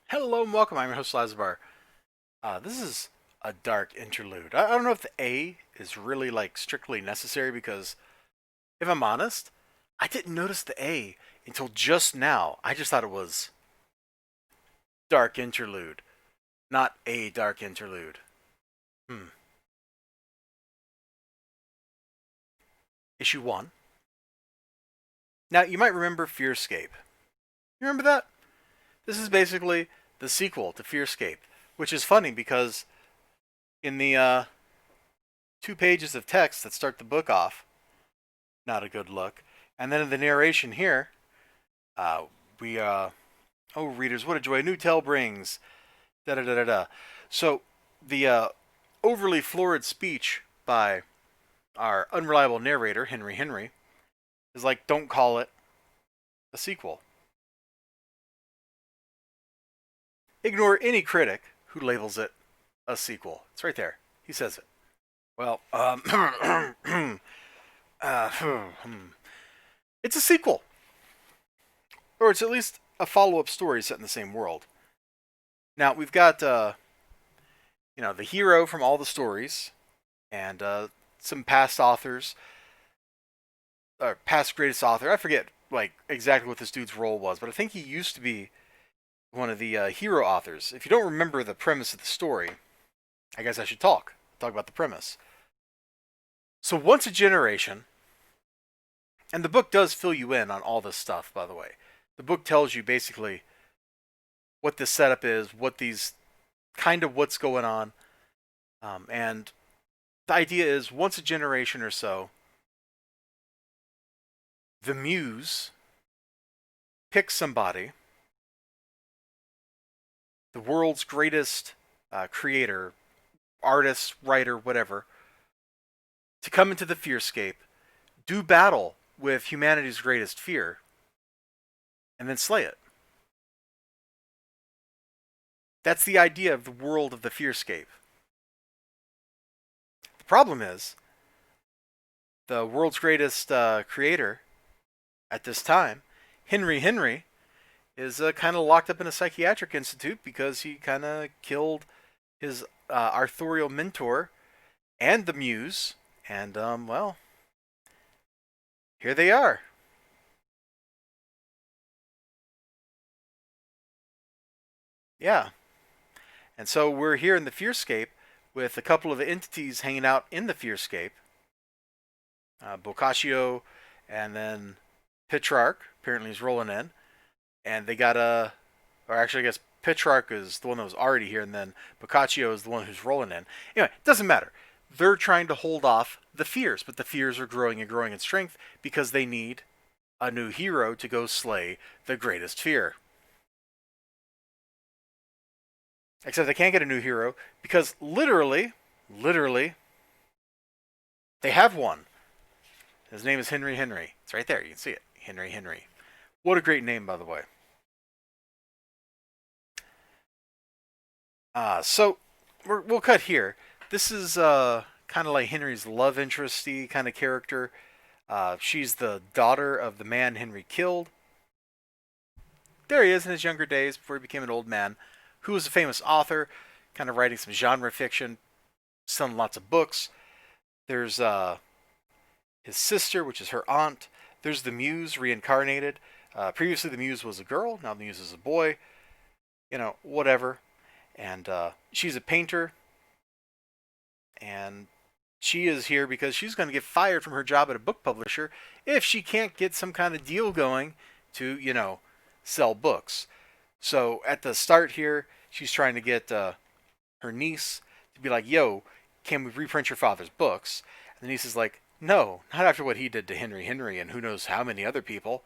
Hello and welcome. I'm your host, Elizibar. This is a dark interlude. I don't know if the A is really like strictly necessary because, if I'm honest, I didn't notice the A until just now. I just thought it was dark interlude, not a dark interlude. Hmm. Issue 1. Now, you might remember Fearscape. You remember that? This is basically the sequel to Fearscape, which is funny because in the 2 pages of text that start the book off, not a good look. And then in the narration here, uh, we oh readers, what a joy a new tale brings. Da da da da da. So the overly florid speech by our unreliable narrator Henry is like, don't call it a sequel. Ignore any critic who labels it a sequel. It's right there. He says it. Well, it's a sequel, or it's at least a follow-up story set in the same world. Now we've got the hero from all the stories, and some past authors, or past greatest author. I forget like exactly what this dude's role was, but I think he used to be one of the hero authors. If you don't remember the premise of the story, I guess I should talk about the premise. So once a generation, and the book does fill you in on all this stuff, by the way. The book tells you basically what this setup is, what these kind of what's going on, and the idea is once a generation or so, the muse picks somebody, the world's greatest creator, artist, writer, whatever, to come into the fearscape, do battle with humanity's greatest fear, and then slay it. That's the idea of the world of the fearscape. The problem is, the world's greatest creator at this time, Henry, is kind of locked up in a psychiatric institute because he kind of killed his arthurial mentor and the muse. And, well, here they are. Yeah. And so we're here in the Fearscape with a couple of entities hanging out in the Fearscape. Boccaccio and then Petrarch, apparently he's rolling in. And they got or actually I guess Petrarch is the one that was already here, and then Boccaccio is the one who's rolling in. Anyway, it doesn't matter. They're trying to hold off the fears, but the fears are growing and growing in strength because they need a new hero to go slay the greatest fear. Except they can't get a new hero because literally, they have one. His name is Henry. It's right there. You can see it. Henry. What a great name, by the way. So we'll cut here. This is kind of like Henry's love interesty kind of character. She's the daughter of the man Henry killed. There he is in his younger days before he became an old man, who was a famous author, kind of writing some genre fiction, selling lots of books. There's his sister, which is her aunt. There's the Muse reincarnated. Previously, the Muse was a girl. Now the Muse is a boy. Whatever. And she's a painter. And she is here because she's going to get fired from her job at a book publisher if she can't get some kind of deal going to, sell books. So at the start here, she's trying to get her niece to be like, yo, can we reprint your father's books? And the niece is like, no, not after what he did to Henry and who knows how many other people.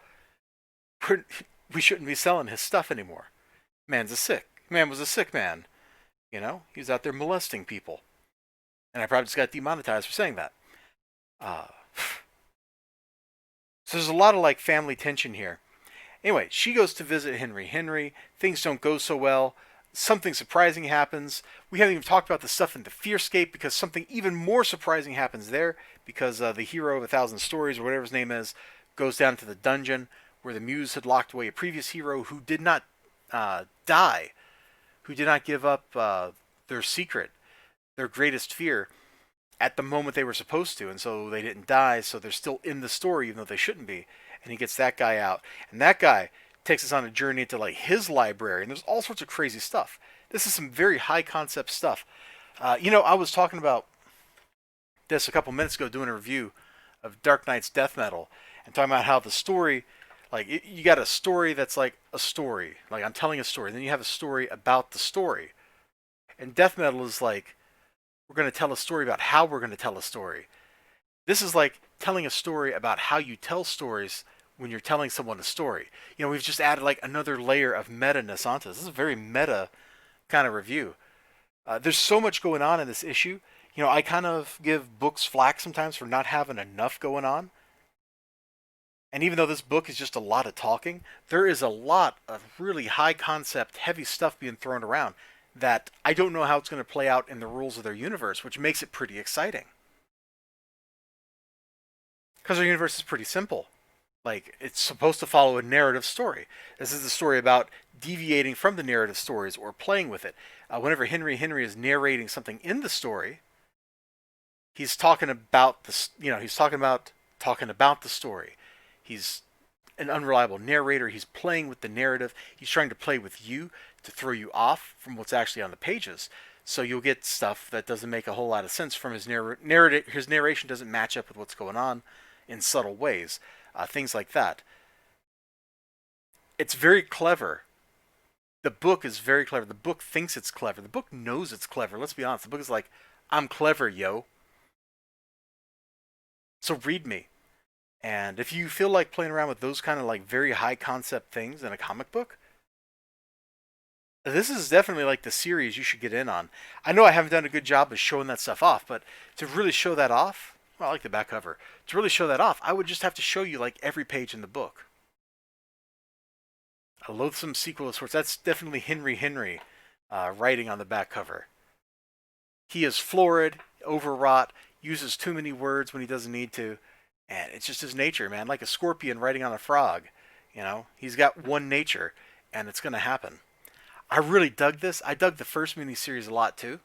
We shouldn't be selling his stuff anymore. Man was a sick man. He was out there molesting people. And I probably just got demonetized for saying that. Uh, so there's a lot of like family tension here. Anyway, she goes to visit Henry. Things don't go so well. Something surprising happens. We haven't even talked about the stuff in the Fearscape because something even more surprising happens there because the hero of 1,000 Stories, or whatever his name is, goes down to the dungeon where the Muse had locked away a previous hero who did not die. who did not give up their secret, their greatest fear, at the moment they were supposed to, and so they didn't die, so they're still in the story even though they shouldn't be. And he gets that guy out, and that guy takes us on a journey into like his library, and there's all sorts of crazy stuff. This is some very high concept stuff. I was talking about this a couple minutes ago doing a review of Dark Knight's Death Metal, and talking about how the story, like you got a story that's like a story, like I'm telling a story, and then you have a story about the story. And Death Metal is like, we're going to tell a story about how we're going to tell a story. This is like telling a story about how you tell stories when you're telling someone a story. We've just added like another layer of meta-ness onto this. This is a very meta kind of review. There's so much going on in this issue. I kind of give books flack sometimes for not having enough going on. And even though this book is just a lot of talking, there is a lot of really high concept, heavy stuff being thrown around that I don't know how it's going to play out in the rules of their universe, which makes it pretty exciting. Because their universe is pretty simple. Like, it's supposed to follow a narrative story. This is the story about deviating from the narrative stories or playing with it. Whenever Henry is narrating something in the story, he's talking about talking about the story. He's an unreliable narrator. He's playing with the narrative. He's trying to play with you to throw you off from what's actually on the pages. So you'll get stuff that doesn't make a whole lot of sense from his narrative. His narration doesn't match up with what's going on in subtle ways. Things like that. It's very clever. The book is very clever. The book thinks it's clever. The book knows it's clever. Let's be honest. The book is like, I'm clever, yo. So read me. And if you feel like playing around with those kind of like very high concept things in a comic book, this is definitely like the series you should get in on. I know I haven't done a good job of showing that stuff off, but to really show that off, well, I like the back cover. To really show that off, I would just have to show you like every page in the book. A loathsome sequel of sorts. That's definitely Henry writing on the back cover. He is florid, overwrought, uses too many words when he doesn't need to, and it's just his nature, man. Like a scorpion writing on a frog. He's got one nature, and it's going to happen. I really dug this. I dug the first miniseries a lot too.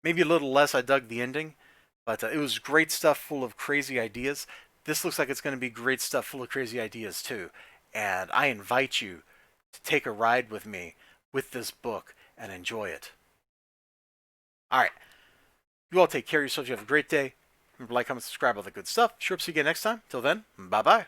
Maybe a little less. I dug the ending, but it was great stuff full of crazy ideas. This looks like it's going to be great stuff full of crazy ideas too. And I invite you to take a ride with me with this book and enjoy it. All right. You all take care of yourselves. You have a great day. Remember, like, comment, subscribe, all the good stuff. Sure, see you again next time. Till then, bye-bye.